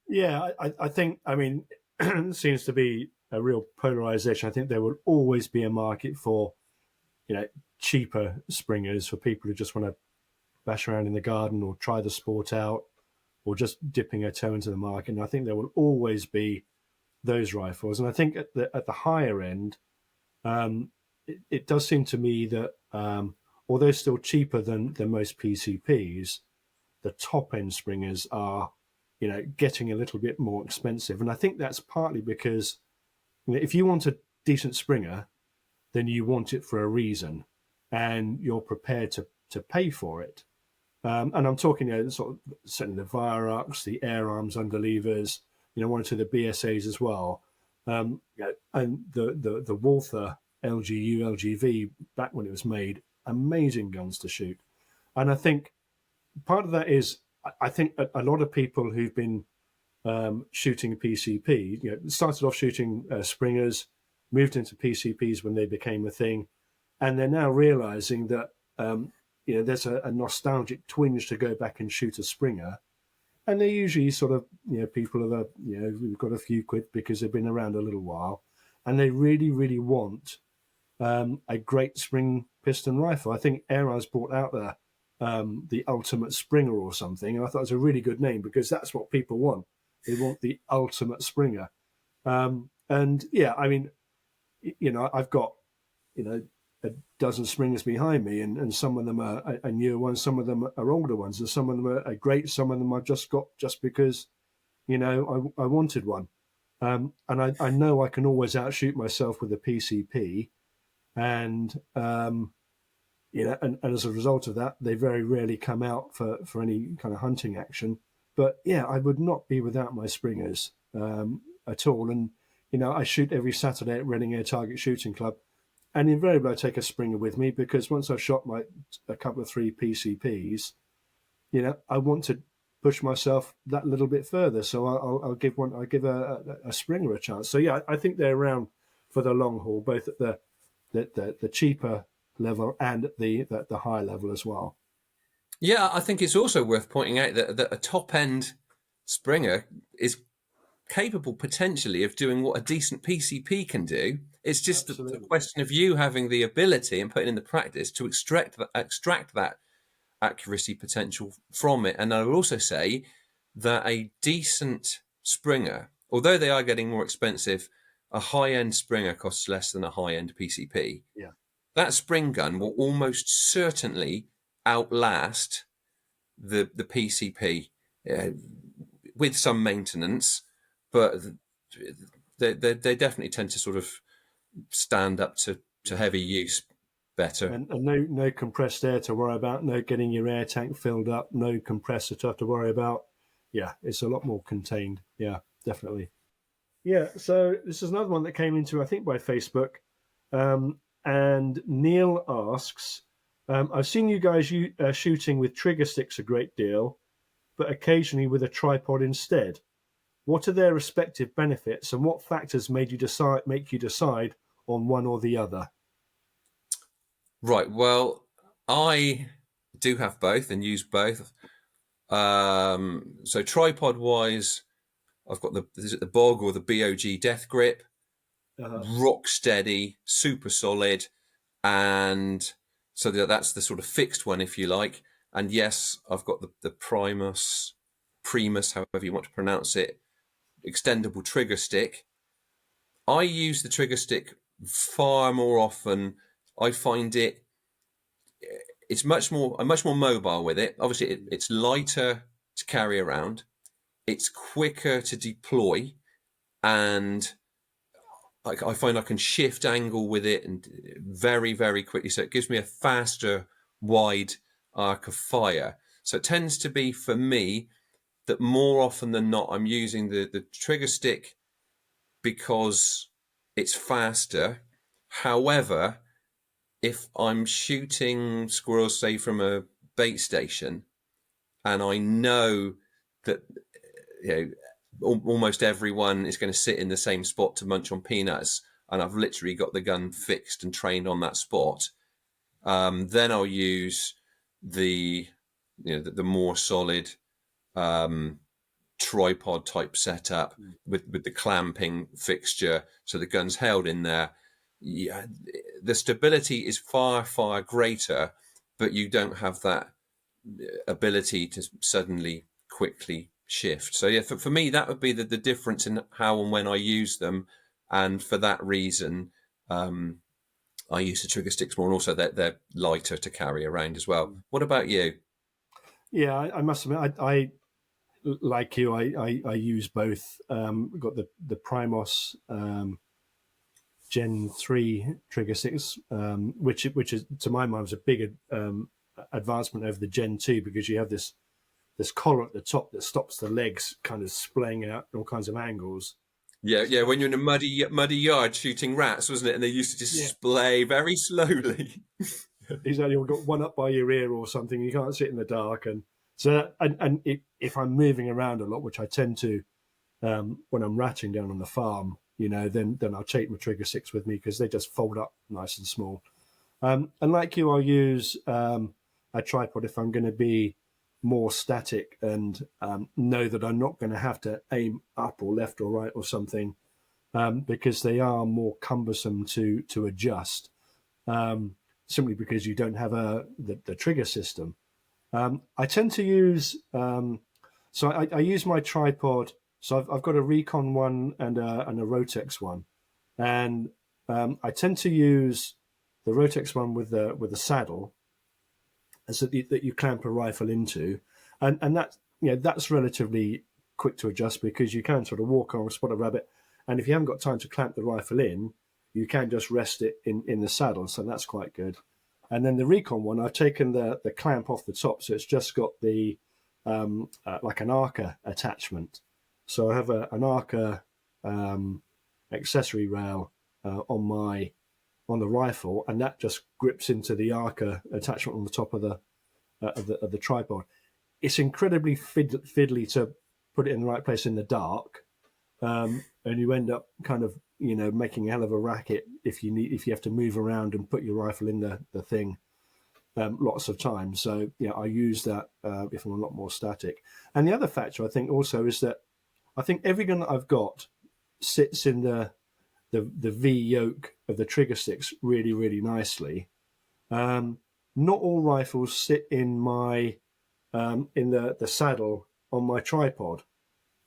Yeah, I think, I mean, it seems to be a real polarization. I think there will always be a market for, cheaper springers, for people who just want to bash around in the garden or try the sport out or just dipping a toe into the market. And I think there will always be those rifles. And I think at the higher end, it does seem to me that although still cheaper than most PCPs, the top end springers are, getting a little bit more expensive. And I think that's partly because if you want a decent springer, then you want it for a reason, and you're prepared to pay for it. And I'm talking, sort of certainly the Viarux, the AirArms underleavers, one or two of the BSAs as well, and the Walther LGU, LGV back when it was made, amazing guns to shoot. And I think part of that is, I think a lot of people who've been shooting PCP, started off shooting springers, moved into PCPs when they became a thing, and they're now realizing that there's a nostalgic twinge to go back and shoot a springer, and they're usually sort of people who've got a few quid because they've been around a little while, and they really, really want a great spring piston rifle. I think AirArms brought out the Ultimate Springer or something, and I thought it was a really good name because that's what people want. They want the ultimate springer. And yeah, I mean, I've got, a dozen springers behind me, and some of them are newer ones, some of them are older ones, and some of them are great. Some of them I've just got just because, I wanted one. And I know I can always outshoot myself with a PCP, and and as a result of that, they very rarely come out for any kind of hunting action. But yeah, I would not be without my springers at all. And I shoot every Saturday at Reading Air Target Shooting Club, and invariably I take a springer with me because once I've shot a couple of 3 PCPs, I want to push myself that little bit further. So I'll give a springer a chance. So yeah, I think they're around for the long haul, both at the cheaper level and at the high level as well. Yeah, I think it's also worth pointing out that a top end springer is capable potentially of doing what a decent PCP can do. It's just the question of you having the ability and putting in the practice to extract that accuracy potential from it. And I would also say that a decent springer, although they are getting more expensive, a high-end springer costs less than a high-end PCP. Yeah. That spring gun will almost certainly outlast the PCP with some maintenance, but they definitely tend to sort of stand up to heavy use better. And no compressed air to worry about, no getting your air tank filled up, no compressor to have to worry about. Yeah, it's a lot more contained. Yeah, definitely. Yeah, so this is another one that came into, I think, by Facebook. And Neil asks, I've seen you guys shooting with trigger sticks a great deal, but occasionally with a tripod instead. What are their respective benefits, and what factors make you decide on one or the other? Right, well, I do have both and use both. So tripod wise, I've got is it the Bog or the BOG Death Grip, rock steady, super solid, and so that's the sort of fixed one, if you like. And yes, I've got the Primus, however you want to pronounce it, extendable trigger stick. I use the trigger stick far more often. I find I'm much more mobile with it. Obviously, it's lighter to carry around. It's quicker to deploy, and I find I can shift angle with it and very, very quickly. So it gives me a faster, wide arc of fire. So it tends to be, for me, that more often than not, I'm using the trigger stick because it's faster. However, if I'm shooting squirrels, say, from a bait station, and I know that almost everyone is going to sit in the same spot to munch on peanuts, and I've literally got the gun fixed and trained on that spot, then I'll use the more solid tripod type setup with the clamping fixture, so the gun's held in there. Yeah, the stability is far, far greater, but you don't have that ability to suddenly quickly shift. So yeah, for me, that would be the difference in how and when I use them. And for that reason, I use the trigger sticks more, and also they're lighter to carry around as well. What about you? Yeah, I must admit, I like you, I use both. We've got the Primos Gen 3 trigger sticks, which is, to my mind, was a big advancement over the Gen 2, because you have this collar at the top that stops the legs kind of splaying out in all kinds of angles. Yeah. When you're in a muddy yard shooting rats, wasn't it? And they used to just splay very slowly. Exactly, you've got one up by your ear or something. You can't sit in the dark, and so if I'm moving around a lot, which I tend to when I'm ratting down on the farm, then I'll take my trigger sticks with me, because they just fold up nice and small. And like you, I'll use a tripod if I'm going to be more static and know that I'm not going to have to aim up or left or right or something, because they are more cumbersome to adjust, simply because you don't have the trigger system. I tend to use so I use my tripod. So I've got a Recon one and a Rotex one, and I tend to use the Rotex one with the saddle, so that you clamp a rifle into, and that's relatively quick to adjust, because you can sort of walk on, spot a rabbit, and if you haven't got time to clamp the rifle in, you can just rest it in the saddle, so that's quite good. And then the Recon one, I've taken the clamp off the top, so it's just got the like an Arca attachment. So I have an Arca accessory rail on the rifle, and that just grips into the Arca attachment on the top of the tripod. It's incredibly fiddly to put it in the right place in the dark, and you end up kind of making a hell of a racket if you have to move around and put your rifle in the thing lots of times. So I use that if I'm a lot more static. And the other factor I think also is that I think every gun that I've got sits in the V yoke of the trigger sticks really, really nicely. Not all rifles sit in my in the saddle on my tripod.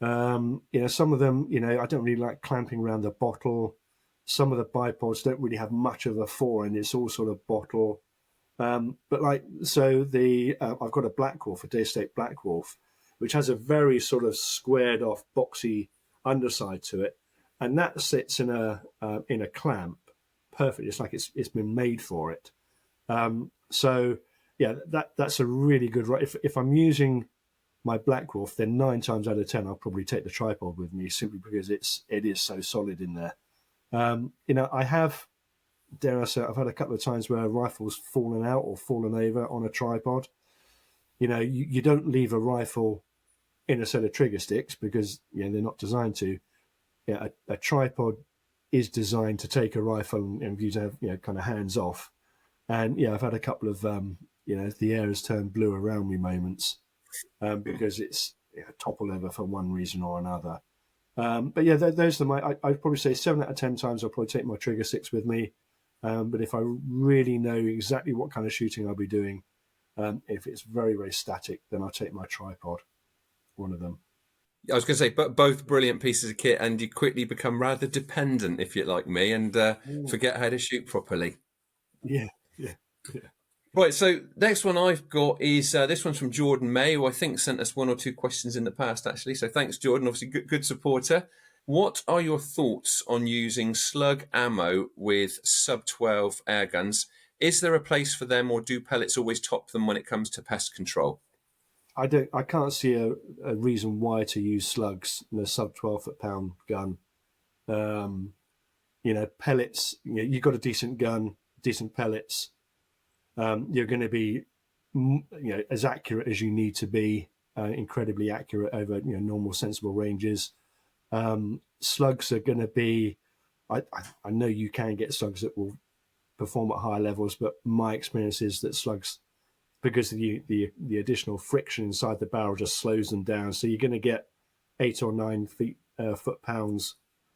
Some of them, I don't really like clamping around the bottle. Some of the bipods don't really have much of a fore, and it's all sort of bottle. But I've got a Black Wolf, a Daystate Black Wolf, which has a very sort of squared off, boxy underside to it, and that sits in a clamp perfect. It's like it's been made for it. That's a really good. If I'm using my Black Wolf, then 9 times out of 10 I'll probably take the tripod with me, simply because it is so solid in there. I have, dare I say, I've had a couple of times where a rifle's fallen out or fallen over on a tripod. You don't leave a rifle in a set of trigger sticks, because they're not designed to. A tripod is designed to take a rifle and you to have kind of hands off. And I've had a couple of the air has turned blue around me moments. because it's topple over for one reason or another. But yeah, those are my. I'd probably say 7 out of 10 times I'll probably take my trigger sticks with me. But if I really know exactly what kind of shooting I'll be doing, if it's very, very static, then I'll take my tripod, one of them. I was going to say, but both brilliant pieces of kit, and you quickly become rather dependent if you're like me and forget how to shoot properly. Yeah. Right, so next one I've got is this one's from Jordan May, who I think sent us 1 or 2 questions in the past, actually. So thanks, Jordan. Obviously, good supporter. What are your thoughts on using slug ammo with sub-12 air guns? Is there a place for them, or do pellets always top them when it comes to pest control? I can't see a reason why to use slugs in a sub 12 foot-pound gun. Pellets. You've got a decent gun, decent pellets. You're going to be, as accurate as you need to be, incredibly accurate over normal, sensible ranges. Slugs are going to be. I know you can get slugs that will perform at higher levels, but my experience is that slugs, because of the additional friction inside the barrel, just slows them down. So you're going to get 8 or 9 foot-pounds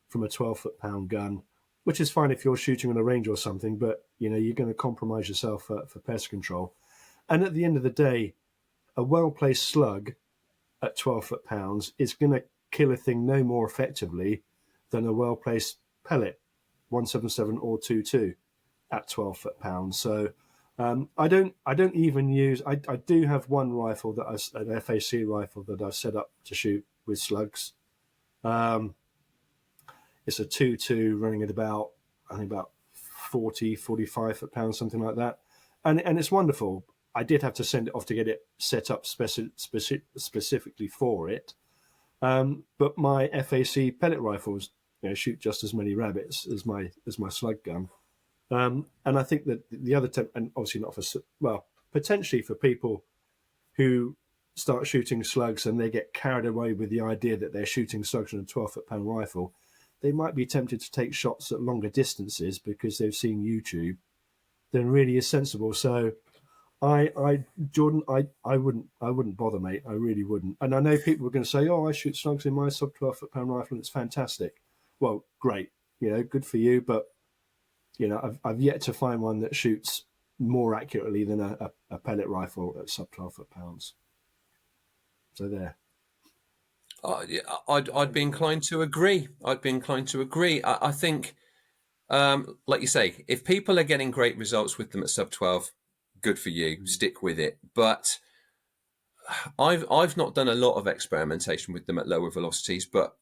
from a 12 foot-pound gun, which is fine if you're shooting on a range or something, but you're going to compromise yourself for pest control. And at the end of the day, a well-placed slug at 12 foot-pounds is going to kill a thing no more effectively than a well-placed pellet, 177 or 22 at 12 foot-pounds. So I don't even use. I do have one rifle an FAC rifle that I set up to shoot with slugs. It's a 2.2 running at about 40, 45 foot-pounds, something like that, and it's wonderful. I did have to send it off to get it set up specifically for it, but my FAC pellet rifles shoot just as many rabbits as my slug gun. And I think that the other and obviously not potentially for people who start shooting slugs and they get carried away with the idea that they're shooting slugs on a 12 foot-pound rifle, they might be tempted to take shots at longer distances because they've seen YouTube, then really is sensible. So Jordan, I wouldn't bother, mate. I really wouldn't. And I know people are going to say, "Oh, I shoot slugs in my sub 12 foot-pound rifle, and it's fantastic." Well, great, good for you, but I've yet to find one that shoots more accurately than a pellet rifle at sub 12 foot-pounds. So there. I'd be inclined to agree. I think, like you say, if people are getting great results with them at sub 12, good for you. Stick with it. But I've not done a lot of experimentation with them at lower velocities. But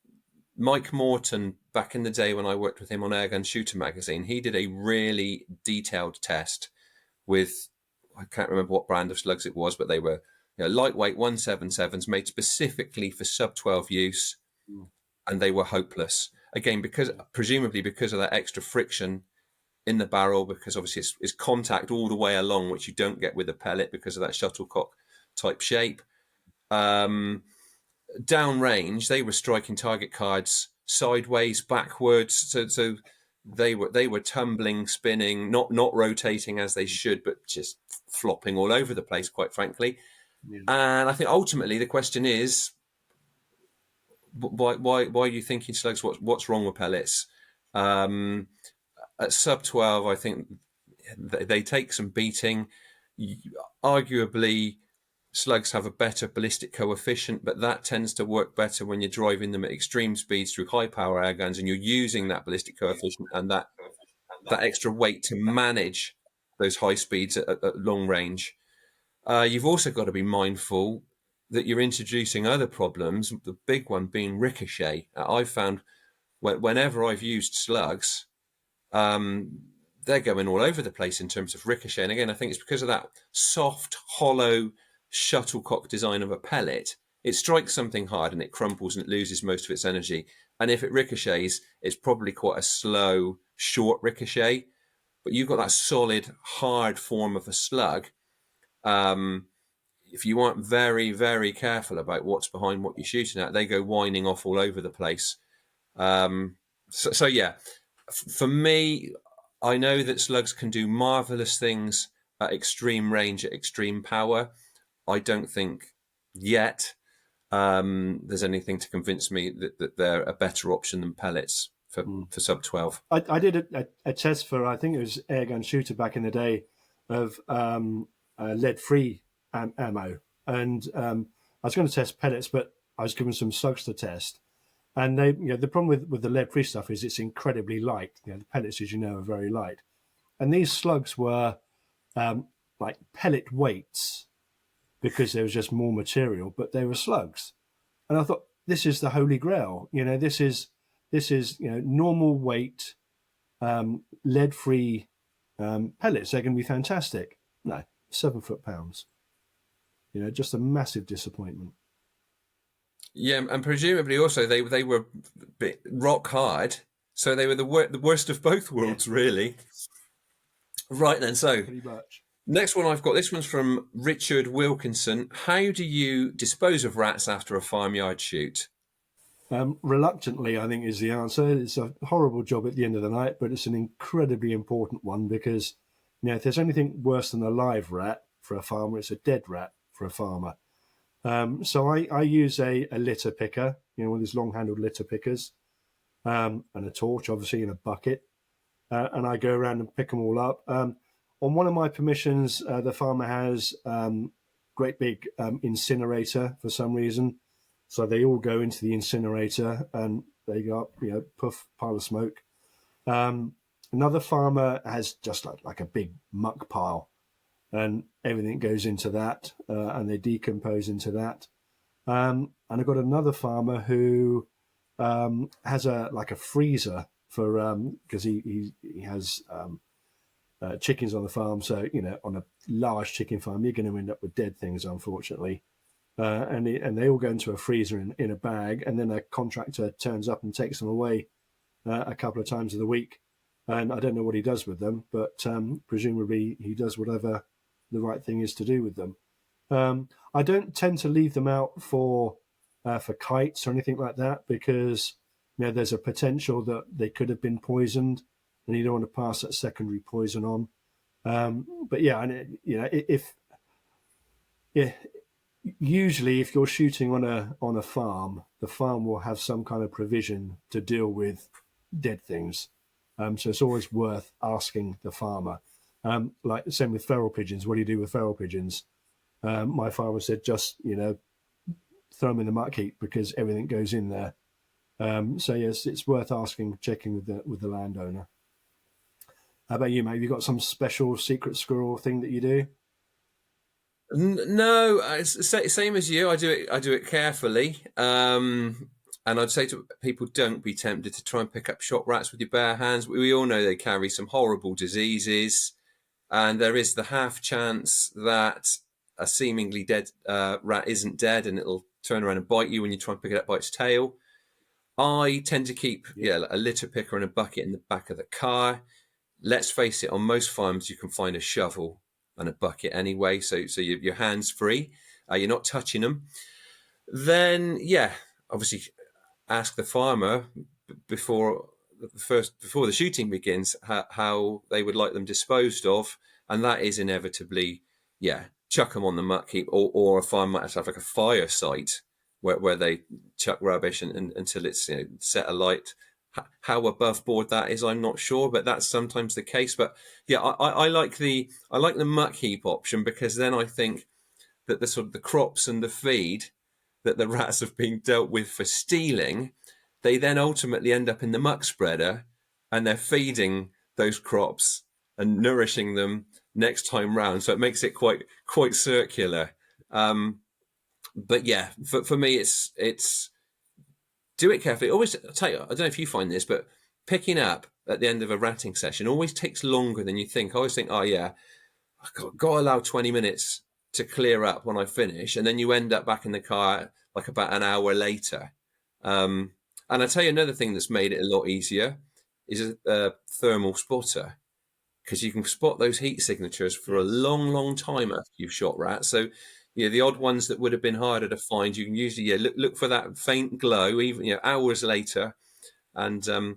Mike Morton, back in the day when I worked with him on Airgun Shooter magazine, he did a really detailed test with, I can't remember what brand of slugs it was, but they were lightweight 177s made specifically for sub 12 use, and they were hopeless. Again, presumably because of that extra friction in the barrel, because obviously it's contact all the way along, which you don't get with a pellet because of that shuttlecock type shape. Downrange, they were striking target cards sideways, backwards, so they were tumbling, spinning, not rotating as they should, but just flopping all over the place, quite frankly. Yeah. And I think ultimately the question is, why are you thinking slugs? What's wrong with pellets? At sub 12, I think they take some beating. Arguably, slugs have a better ballistic coefficient, but that tends to work better when you're driving them at extreme speeds through high power air guns, and you're using that ballistic coefficient and that extra weight to manage those high speeds at long range. You've also got to be mindful that you're introducing other problems, the big one being ricochet. I've found whenever I've used slugs, they're going all over the place in terms of ricochet. And again, I think it's because of that soft, hollow shuttlecock design of a pellet. It strikes something hard and it crumples and it loses most of its energy. And if it ricochets, it's probably quite a slow, short ricochet. But you've got that solid, hard form of a slug. If you aren't very, very careful about what's behind what you're shooting at, they go whining off all over the place. So yeah, for me, I know that slugs can do marvelous things at extreme range, at extreme power. I don't think yet there's anything to convince me that they're a better option than pellets for sub 12. I did a test for, I think it was Airgun Shooter back in the day, of lead-free ammo. And I was going to test pellets, but I was given some slugs to test. And they, the problem with the lead-free stuff is it's incredibly light. The pellets, as you know, are very light. And these slugs were like pellet weights because there was just more material, but they were slugs. And I thought, this is the holy grail. This is normal weight lead-free pellets. They're going to be fantastic. No, 7 foot-pounds. Just a massive disappointment. Yeah, and presumably also they were a bit rock hard, so they were the worst of both worlds, really. Right then, so Pretty much. Next one I've got, this one's from Richard Wilkinson. How do you dispose of rats after a farmyard shoot? Reluctantly, I think, is the answer. It's a horrible job at the end of the night, but it's an incredibly important one because, if there's anything worse than a live rat for a farmer, it's a dead rat for a farmer. So I use a litter picker, one of these long-handled litter pickers, and a torch, obviously, in a bucket, and I go around and pick them all up. On one of my permissions, the farmer has great big incinerator for some reason. So they all go into the incinerator and they go up, puff, pile of smoke. Another farmer has just like a big muck pile and everything goes into that and they decompose into that. And I've got another farmer who has a freezer for, because he has chickens on the farm. So, on a large chicken farm, you're going to end up with dead things, unfortunately. And they all go into a freezer in a bag, and then a contractor turns up and takes them away a couple of times of the week. And I don't know what he does with them, but presumably he does whatever the right thing is to do with them. I don't tend to leave them out for kites or anything like that because there's a potential that they could have been poisoned, and you don't want to pass that secondary poison on. But yeah, and usually if you're shooting on a farm, the farm will have some kind of provision to deal with dead things. So it's always worth asking the farmer. Like the same with feral pigeons. What do you do with feral pigeons? My farmer said just throw them in the muck heap because everything goes in there. So yes, it's worth checking with the landowner. How about you, mate? Have you got some special secret squirrel thing that you do? No, it's same as you. I do it carefully. And I'd say to people, don't be tempted to try and pick up shot rats with your bare hands. We all know they carry some horrible diseases, and there is the half chance that a seemingly dead rat isn't dead, and it'll turn around and bite you when you try and pick it up by its tail. I tend to keep a litter picker and a bucket in the back of the car. Let's face it, on most farms you can find a shovel and a bucket anyway, so your hands free. You're not touching them. Then obviously ask the farmer before the shooting begins how they would like them disposed of, and that is inevitably chuck them on the muck heap, or a farm might have like a fire site where they chuck rubbish until it's set alight. How above board that is, I'm not sure, but that's sometimes the case. But I like the muck heap option because then I think that the sort of the crops and the feed that the rats have been dealt with for stealing, they then ultimately end up in the muck spreader, and they're feeding those crops and nourishing them next time round. So it makes it quite circular. But yeah, for me, it's do it carefully. Always, I'll tell you, I don't know if you find this, but picking up at the end of a ratting session always takes longer than you think. I always think, I've got to allow 20 minutes to clear up when I finish, and then you end up back in the car like about an hour later. And I'll tell you another thing that's made it a lot easier is a thermal spotter, because you can spot those heat signatures for a long, long time after you've shot rats. So the odd ones that would have been harder to find, you can usually look for that faint glow even hours later, and as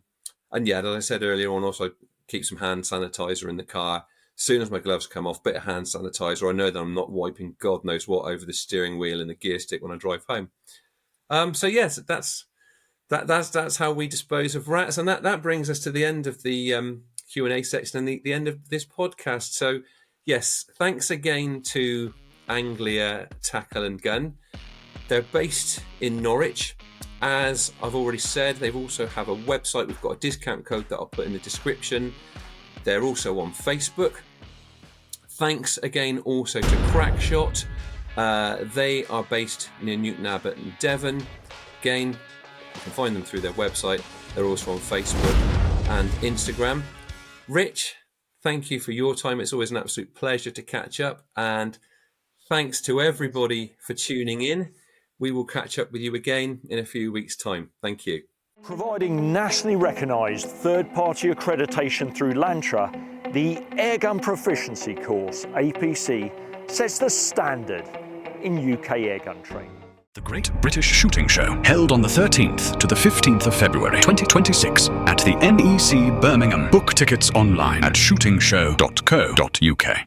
I said earlier on, also keep some hand sanitizer in the car As soon as my gloves come off, bit of hand sanitizer, I know that I'm not wiping God knows what over the steering wheel and the gear stick when I drive home. So yes, that's how we dispose of rats, and that brings us to the end of the Q&A section and the end of this podcast. So yes, thanks again to Anglia Tackle and Gun. They're based in Norwich. As I've already said, they also have a website. We've got a discount code that I'll put in the description. They're also on Facebook. Thanks again also to Crackshot. They are based near Newton Abbot and Devon. Again, you can find them through their website. They're also on Facebook and Instagram. Rich, thank you for your time. It's always an absolute pleasure to catch up. And thanks to everybody for tuning in. We will catch up with you again in a few weeks' time. Thank you. Providing nationally recognised third-party accreditation through Lantra, the Airgun Proficiency Course, APC, sets the standard in UK airgun training. The Great British Shooting Show, held on the 13th to the 15th of February 2026 at the NEC Birmingham. Book tickets online at shootingshow.co.uk.